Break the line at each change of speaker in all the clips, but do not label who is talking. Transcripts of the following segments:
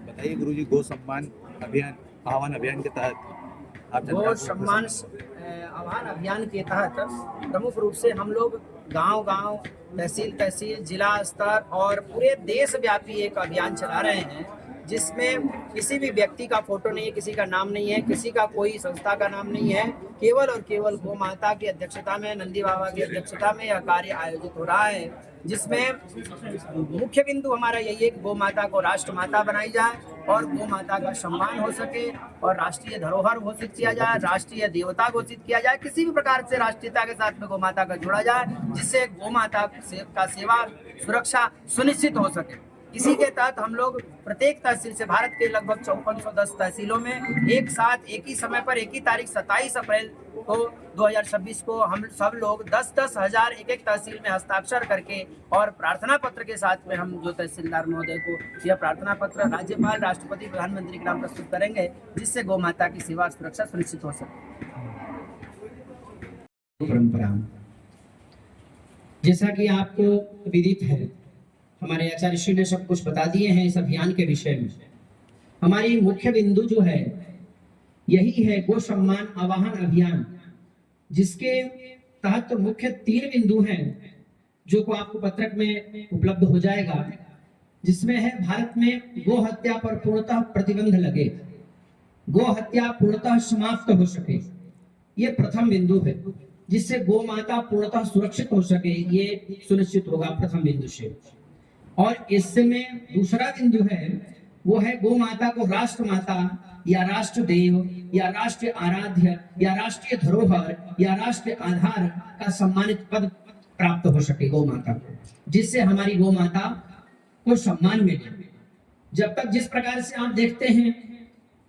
बताइए गुरुजी, गो सम्मान अभियान आह्वान अभियान के तहत आप
गो सम्मान आह्वान अभियान के तहत प्रमुख रूप से हम लोग गांव-गांव, तहसील-तहसील, जिला स्तर और पूरे देशव्यापी एक अभियान चला रहे हैं, जिसमें किसी भी व्यक्ति का फोटो नहीं है, किसी का नाम नहीं है, किसी का कोई संस्था का नाम नहीं है। केवल और केवल गौ माता की अध्यक्षता में, नंदी बाबा की अध्यक्षता में यह कार्य आयोजित हो रहा है, जिसमें मुख्य बिंदु हमारा यही है कि गौ माता को राष्ट्र माता बनाई जाए और गौ माता का सम्मान हो सके और राष्ट्रीय धरोहर घोषित किया जाए, राष्ट्रीय देवता घोषित किया जाए, किसी भी प्रकार से राष्ट्रीयता के साथ में गौ माता का जोड़ा जाए, जिससे गौ माता का सेवा सुरक्षा सुनिश्चित हो सके। इसी के तहत हम लोग प्रत्येक तहसील से, भारत के लगभग 5410 तहसीलों में एक साथ एक ही समय पर एक ही तारीख 27 अप्रैल को 2026 को हम सब लोग 10-10 हजार एक तहसील में हस्ताक्षर करके और प्रार्थना पत्र के साथ में हम जो तहसीलदार महोदय को यह प्रार्थना पत्र राज्यपाल, राष्ट्रपति, प्रधानमंत्री के नाम प्रस्तुत करेंगे, जिससे गौ माता की सेवा सुरक्षा सुनिश्चित हो सके।
परंपरा, जैसा कि आपको विदित है, हमारे आचार्य श्री ने सब कुछ बता दिए हैं इस अभियान के विषय में। हमारी मुख्य बिंदु जो है यही है गो सम्मान आवाहन अभियान, जिसके तहत मुख्य 3 बिंदु हैं जो को आपको पत्रक में उपलब्ध हो जाएगा, जिसमें है भारत में गो हत्या पर पूर्णतः प्रतिबंध लगे, गो हत्या पूर्णतः समाप्त हो सके, ये प्रथम बिंदु है, जिससे गो माता पूर्णतः सुरक्षित हो सके, ये सुनिश्चित होगा प्रथम बिंदु से। और इसमें दूसरा बिंदु है वो है गो माता को राष्ट्र माता या राष्ट्र देव या राष्ट्रीय आराध्य या राष्ट्रीय धरोहर या राष्ट्रीय आधार का सम्मानित पद प्राप्त हो सके गौ माता को, जिससे हमारी गौ माता को सम्मान मिले। जब तक जिस प्रकार से आप देखते हैं,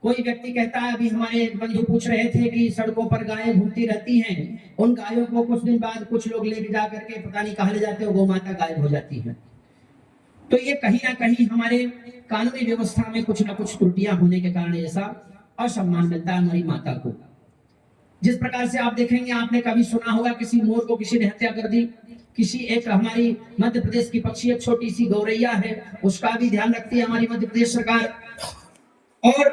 कोई व्यक्ति कहता है, अभी हमारे एक बंधु पूछ रहे थे कि सड़कों पर गायें घूमती रहती हैं, उन गायों को कुछ दिन बाद कुछ लोग लेके जा करके पता नहीं कहाँ ले जाते हो, गौ माता गायब हो जाती है। तो ये कहीं ना कहीं हमारे कानूनी व्यवस्था में कुछ ना कुछ त्रुटियां होने के कारण ऐसा असम्मान मिलता है हमारी माता को। जिस प्रकार से आप देखेंगे, आपने कभी सुना होगा किसी मोर को किसी ने हत्या कर दी, किसी एक हमारी मध्य प्रदेश की पक्षी एक छोटी सी गौरैया है, उसका भी ध्यान रखती है हमारी मध्य प्रदेश सरकार। और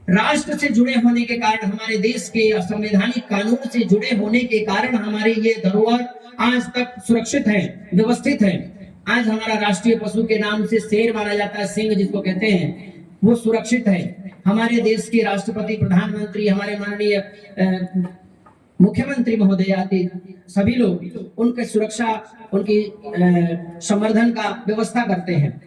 राष्ट्र से जुड़े होने के कारण, हमारे देश के संवैधानिक कानून से जुड़े होने के कारण हमारे ये धरोहर आज तक सुरक्षित है, व्यवस्थित है। आज हमारा राष्ट्रीय पशु के नाम से शेर माना जाता है, सिंह जिसको कहते हैं, वो सुरक्षित है। हमारे देश के राष्ट्रपति, प्रधानमंत्री, हमारे माननीय मुख्यमंत्री महोदय आदि सभी लोग उनके सुरक्षा, उनकी संवर्धन का व्यवस्था करते हैं।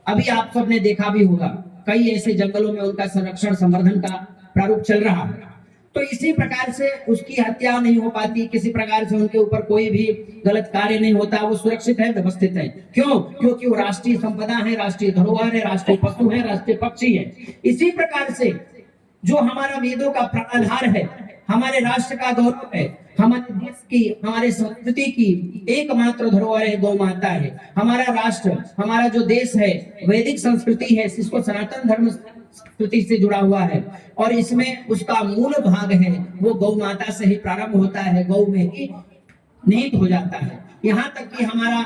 अभी आप सबने देखा भी होगा, कई ऐसे जंगलों में उनका संरक्षण, संवर्धन का प्रारूप चल रहा है। तो इसी प्रकार से उसकी हत्या नहीं हो पाती, किसी प्रकार से उनके ऊपर कोई भी गलत कार्य नहीं होता, वो सुरक्षित है, व्यवस्थित है। क्यों? क्योंकि वो राष्ट्रीय संपदा है, राष्ट्रीय धरोहर है, राष्ट्रीय पशु है, राष्ट्रीय पक्षी है। इसी प्रकार से जो हमारा वेदों का प्राणाधार है, हमारे राष्ट्र का गौरव है, हमारे देश की, हमारे संस्कृति की एकमात्र धरोहर है गौ माता है। हमारा राष्ट्र, हमारा जो देश है, वैदिक संस्कृति है, इसको सनातन धर्म संस्कृति से जुड़ा हुआ है और इसमें उसका मूल भाग है वो गौ माता से ही प्रारंभ होता है, गौ में ही निहित हो जाता है। यहाँ तक कि हमारा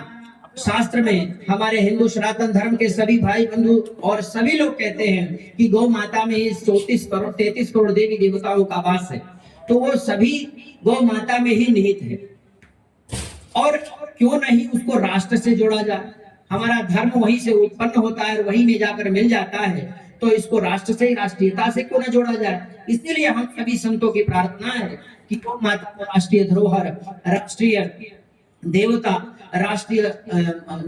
शास्त्र में, हमारे हिंदू सनातन धर्म के सभी भाई बंधु और सभी लोग कहते हैं कि गौ माता में 33 करोड़ देवी देवताओं का वास है, तो वो सभी गौ माता में ही निहित है। और क्यों नहीं उसको राष्ट्र से जोड़ा जाए? हमारा धर्म वहीं से उत्पन्न होता है और वहीं में जाकर मिल जाता है, तो इसको राष्ट्र से, राष्ट्रीयता से क्यों न जोड़ा जाए? इसीलिए हम सभी संतों की प्रार्थना है कि गौ माता को राष्ट्रीय धरोहर, राष्ट्रीय देवता, राष्ट्रीय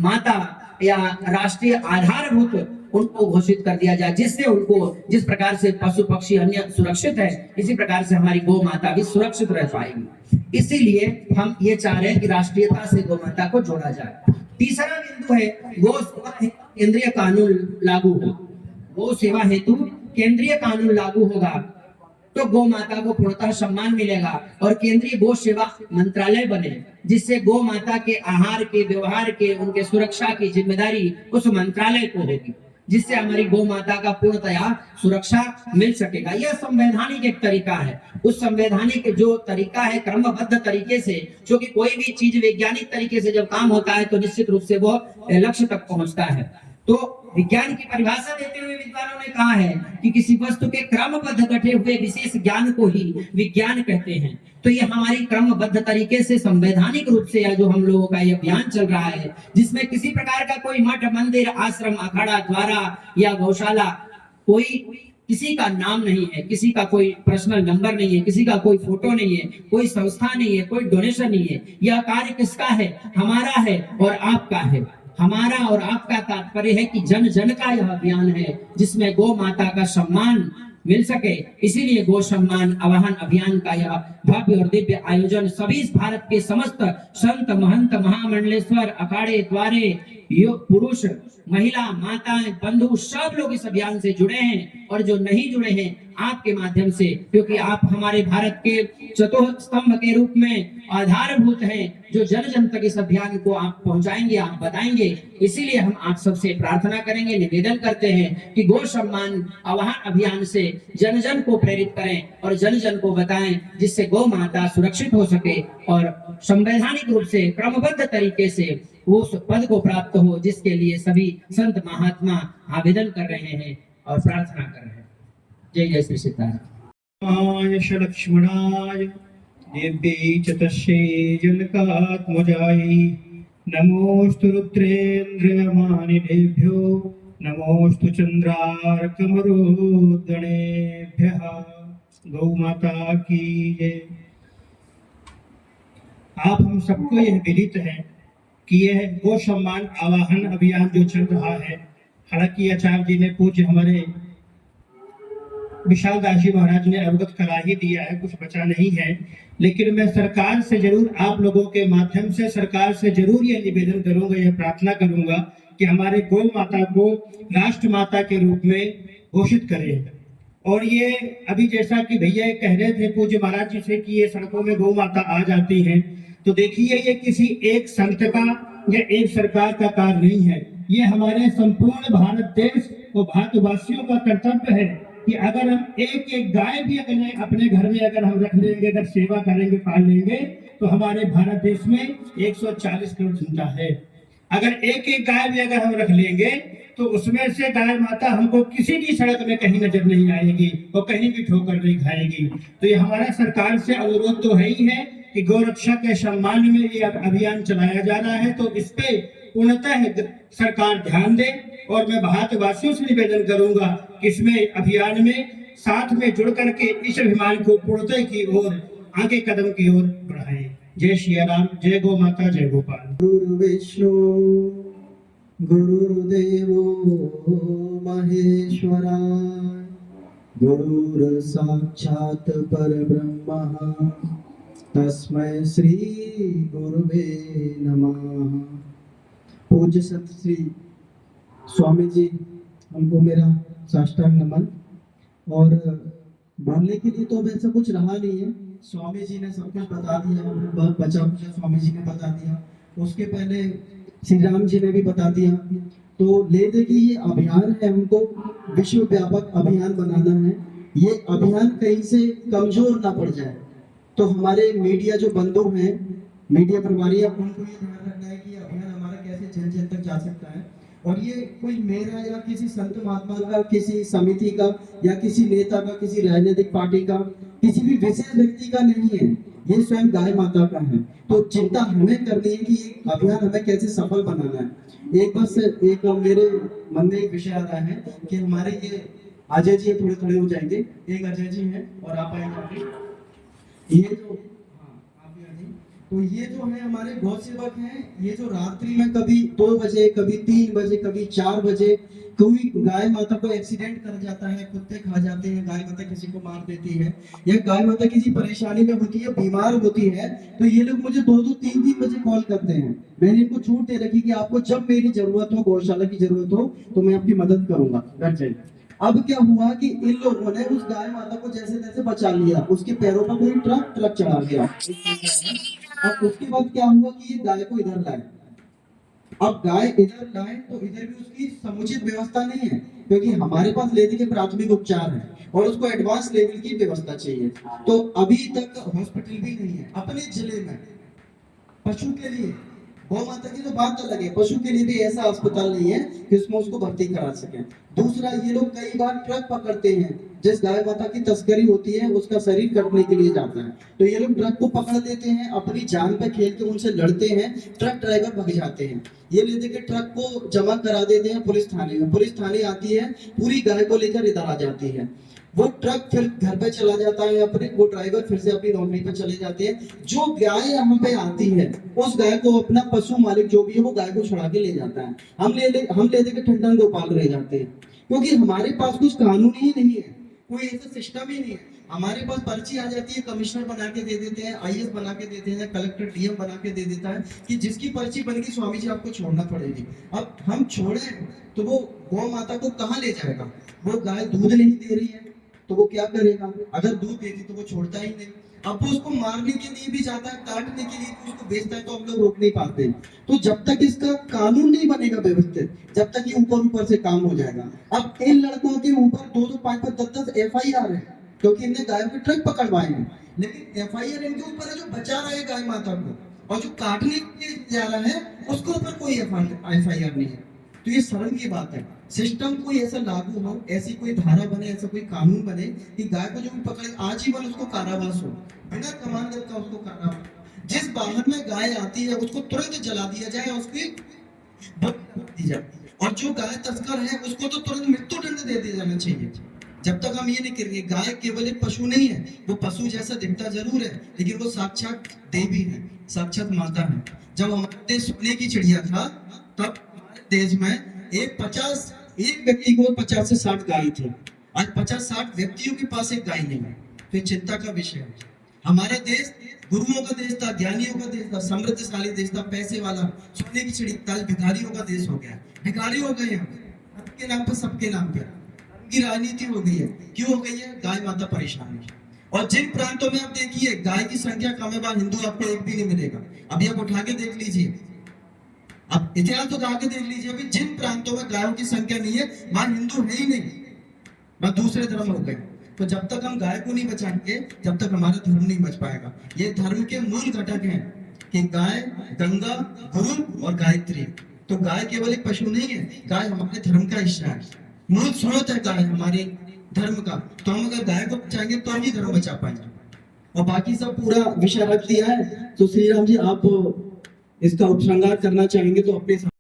माता या राष्ट्रीय आधारभूत उनको घोषित कर दिया जाए, जिससे उनको, जिस प्रकार से पशु पक्षी अन्य सुरक्षित है, इसी प्रकार से हमारी गौ माता भी सुरक्षित रह पाएगी। इसीलिए हम ये चाह रहे हैं कि राष्ट्रीयता से गौ माता को जोड़ा जाए। तीसरा बिंदु है गौ सेवा केंद्रीय कानून लागू हो। गौ सेवा हेतु केंद्रीय कानून लागू होगा तो गौ माता को पूर्णतः सम्मान मिलेगा और केंद्रीय गौ सेवा मंत्रालय बने, जिससे गौ माता के आहार के, व्यवहार के, उनके सुरक्षा की जिम्मेदारी उस मंत्रालय को होगी। जिससे हमारी गौ माता का पूर्णतया सुरक्षा मिल सकेगा। यह संवैधानिक एक तरीका है। उस संवैधानिक जो तरीका है क्रमबद्ध तरीके से, जो कि कोई भी चीज वैज्ञानिक तरीके से जब काम होता है तो निश्चित रूप से वो लक्ष्य तक पहुंचता है। तो विज्ञान की परिभाषा देते हुए विद्वानों ने कहा है कि किसी वस्तु के क्रमबद्ध घटे हुए विशेष ज्ञान को ही विज्ञान कहते हैं। तो ये हमारी क्रमबद्ध तरीके से संवैधानिक रूप से या जो हम लोगों का ये अभियान चल रहा है, जिसमें किसी प्रकार का कोई मठ मंदिर आश्रम अखाड़ा द्वारा या गौशाला कोई किसी का नाम नहीं है, किसी का कोई पर्सनल नंबर नहीं है, किसी का कोई फोटो नहीं है, कोई संस्था नहीं है, कोई डोनेशन नहीं है। यह कार्य किसका है? हमारा है और आपका है। हमारा और आपका तात्पर्य है कि जन जन का यह अभियान है जिसमें गौ माता का सम्मान मिल सके। इसीलिए गौ सम्मान आवाहन अभियान का यह भव्य और दिव्य आयोजन सभी भारत के समस्त संत महंत महामंडलेश्वर अखाड़े द्वारे योग पुरुष महिला माताएं बंधु सब लोग इस अभियान से जुड़े हैं, और जो नहीं जुड़े हैं आपके माध्यम से, क्योंकि आप हमारे भारत के चतुर्थ स्तंभ के रूप में आधारभूत हैं, जो जन जन तक इस अभियान को आप पहुंचाएंगे, आप बताएंगे। इसीलिए हम आप सबसे प्रार्थना करेंगे, निवेदन करते हैं कि गौ सम्मान आवाहन अभियान से जन जन को प्रेरित करें और जन जन को बताएं, जिससे गौ माता सुरक्षित हो सके और संवैधानिक रूप से क्रमबद्ध तरीके से उस पद को प्राप्त हो जिसके लिए सभी संत महात्मा आवेदन कर रहे हैं और प्रार्थना कर रहे हैं। जय जय श्री सीताराम।
लक्ष्मणाय दिव्यै च तस्यै जनकात्मजायै नमोऽस्तु रुद्रेन्द्रमानिलेभ्यो नमोऽस्तु चन्द्रार्कमरुद्गणेभ्यः। गौ माता की जय। आप हम सबको यह विदित है कि यह गौ सम्मान आवाहन अभियान जो चल रहा है, हालांकि आचार्य जी ने पूज्य हमारे विशाल दास जी महाराज ने अवगत करा ही दिया है, कुछ बचा नहीं है, लेकिन मैं सरकार से जरूर आप लोगों के माध्यम से सरकार से जरूर यह निवेदन करूंगा, यह प्रार्थना करूंगा कि हमारे गौ माता को राष्ट्र माता के रूप में घोषित करें। और ये अभी जैसा कि भैया कह रहे थे पूज्य महाराज जी से कि ये सड़कों में गौ माता आ जाती है, तो देखिए ये किसी एक संत का या एक सरकार का कार्य नहीं है, ये हमारे संपूर्ण भारत देश और भारतवासियों का कर्तव्य है कि अगर हम एक एक गाय भी अगर अपने घर में अगर हम रख लेंगे, अगर सेवा करेंगे, पाल लेंगे, तो हमारे भारत देश में 140 करोड़ जनता है। अगर एक एक गाय भी अगर हम रख लेंगे तो उसमें से गाय माता हमको किसी भी सड़क में कहीं नजर नहीं आएगी और कहीं भी ठोकर नहीं खाएगी। तो ये हमारा सरकार से अनुरोध तो है ही है कि गौ रक्षा के सम्मान में ये अभियान चलाया जा रहा है, तो इस पे पूर्णतः सरकार ध्यान दे। और मैं भारतवासियों से निवेदन करूंगा कि इसमें अभियान में साथ में जुड़ करके इस अभियान को पूर्णतः की ओर आगे कदम की ओर बढ़ाएं। जय श्री राम, जय गौ माता, जय गोपाल।
गुरु विष्णु गुरुर्देवो महेश्वरा गुरुर् साक्षात् परब्रह्म तस्मै श्री गुरुवे नमः। पूज्य सत श्री स्वामी जी हमको मेरा साष्टांग नमन। और बोलने के लिए तो वैसा कुछ रहा नहीं है, स्वामी जी ने सब कुछ बता दिया, बचा कुछ स्वामी जी ने बता दिया, उसके पहले श्री राम जी ने भी बता दिया। तो ले दे कि ये अभियान है, हमको विश्व व्यापक अभियान बनाना है। ये अभियान कहीं से कमजोर ना पड़ जाए, तो हमारे मीडिया जो बंधु हैं, मीडिया प्रभारी, उनको ये ध्यान रखना है कि ये अभियान हमारा कैसे जन जन तक जा सकता है। और ये कोई मेरा या किसी संत महात्मा का, किसी समिति का या किसी नेता का, किसी राजनीतिक पार्टी का, किसी भी विशेष व्यक्ति का नहीं है, ये स्वयं गाय माता का है। तो चिंता हमें करनी है कि ये अभियान हमें कैसे सफल बनाना है। एक बस एक मेरे मन में एक विषय आता है कि हमारे ये अजय जी थोड़े थोड़े हो जाएंगे, एक अजय जी हैं और आप आएंगे, ये जो तो ये जो है हमारे गौ सेवक हैं, ये जो रात्रि में कभी 2 बजे, कभी 3 बजे, कभी 4 बजे कोई गाय माता को एक्सीडेंट कर जाता है, कुत्ते खा जाते हैं, गाय माता किसी को मार देती है, या गाय माता किसी परेशानी में होती है, बीमार होती है, तो ये लोग मुझे 2-2, 3-3 बजे कॉल करते हैं। मैंने इनको छूट दे रखी कि आपको जब मेरी जरूरत हो, गौशाला की जरूरत हो, तो मैं आपकी मदद करूंगा, डर जाइए। अब क्या हुआ कि इन लोगों ने उस गाय माता को जैसे तैसे बचा लिया, उसके पैरों पर कोई ट्रक चढ़ा गया। और उसके बाद क्या हुआ कि ये गाय को इधर लाए, अब गाय इधर लाए तो इधर भी उसकी समुचित व्यवस्था नहीं है, क्योंकि हमारे पास लेने के प्राथमिक उपचार है और उसको एडवांस लेवल की व्यवस्था चाहिए। तो अभी तक हॉस्पिटल भी नहीं है अपने जिले में पशु के लिए। गौ माता की तो बात अलग है, पशु के लिए भी ऐसा अस्पताल नहीं है कि उसमें उसको भर्ती करा सके। दूसरा, ये लोग कई बार ट्रक पकड़ते हैं, जिस गाय माता की तस्करी होती है उसका शरीर कटने के लिए जाता है, तो ये लोग ट्रक को पकड़ लेते हैं, अपनी जान पे खेल के उनसे लड़ते हैं, ट्रक ड्राइवर भग जाते हैं। ये लेते के ट्रक को जमा करा देते हैं पुलिस थाने में, पुलिस थाने आती है, पूरी गाय को लेकर इधर आ जाती है। वो ट्रक फिर घर पे चला जाता है अपने, वो ड्राइवर फिर से अपनी नौकरी पे चले जाते हैं। जो गाय यहाँ पे आती है उस गाय को अपना पशु मालिक जो भी है वो गाय को छुड़ा के ले जाता है। हम ले दे के ठंडन गोपाल रह जाते हैं, क्योंकि हमारे पास कुछ कानून ही नहीं है, कोई ऐसा सिस्टम ही नहीं है। हमारे पास पर्ची आ जाती है, कमिश्नर बना के दे देते हैं, आईएएस बना के देते हैं, कलेक्टर डीएम बना के दे देता है कि जिसकी पर्ची बन गई स्वामी जी आपको छोड़ना पड़ेगी। अब हम छोड़े तो वो गौ माता को कहाँ ले जाएगा? वो गाय दूध नहीं दे रही है तो वो क्या करेगा? अगर दूध देती तो वो छोड़ता ही नहीं। अब वो उसको मारने के लिए भी जाता है, काटने के लिए भी उसको बेचता है, तो हम लोग रोक नहीं पाते। तो जब तक इसका कानून नहीं बनेगा व्यवस्थित, जब तक ये ऊपर ऊपर से काम हो जाएगा। अब इन लड़कों के ऊपर 2-2, 5-5, 10-10 FIR है, क्योंकि इनने गायों के ट्रक पकड़वाए हैं, लेकिन FIR इनके ऊपर है जो बचा रहा है गाय माता को, और जो काटने के लिए जा रहा है उसके ऊपर कोई FIR नहीं है। तो ये शर्म की बात है। सिस्टम कोई ऐसा लागू हो, ऐसी कोई धारा बने, ऐसा कोई कानून बने कि गाय को जो भी पकड़े आजीवन उसको कारावास हो, बिना जमानत का उसको कारावास। जिस वाहन में गाय आती है उसको तुरंत जला दिया जाए, उसकी दी जाए, और जो गाय तस्कर है उसको तो तुरंत मृत्यु दंड दे दिया जाना चाहिए। जब तक हम ये नहीं करेंगे, गाय केवल एक पशु नहीं है, वो पशु जैसा दिखता जरूर है लेकिन वो साक्षात देवी है, साक्षात माता है। जब हमारे देश सोने की चिड़िया था तब हमारे देश में एक व्यक्ति को 50 से 60 गाय थे। आज 50-60 व्यक्तियों के पास एक गाय नहीं है, तो चिंता का विषय है। हमारा देश गुरुओं का देश था, ज्ञानियों का देश था, समृद्धशाली देश था, पैसे वाला, सोने की चिड़िया, भिखारियों का देश हो गया। भिखारी हो गए हैं सबके नाम पर, सबके नाम पर की राजनीति हो गई है। क्यों हो गई है? गाय माता परेशान है। और जिन प्रांतों में आप देखिए गाय की संख्या कम है, वहां हिंदू आपको एक भी नहीं मिलेगा। अभी आप उठा के देख लीजिए, अब इतिहास तो जाके देख लीजिए, अभी जिन प्रांतों में गायों की संख्या नहीं है वहां हिंदू है ही नहीं, वहां दूसरे धर्म हो गए। तो जब तक हम गाय को नहीं बचाएंगे तब तक हमारा धर्म नहीं बच पाएगा। ये धर्म के मूल घटक हैं कि गाय, गंगा, गुरु और गायत्री। तो गाय केवल एक पशु नहीं है, गाय हमारे धर्म का हिस्सा है, मूल स्रोत है गाय हमारे धर्म का। तो हम अगर गाय को बचाएंगे तो हम ही धर्म बचा पाएंगे। और बाकी सब पूरा विषय रख दिया है, तो श्री राम जी आप इसका उपसंहार करना चाहेंगे तो अपने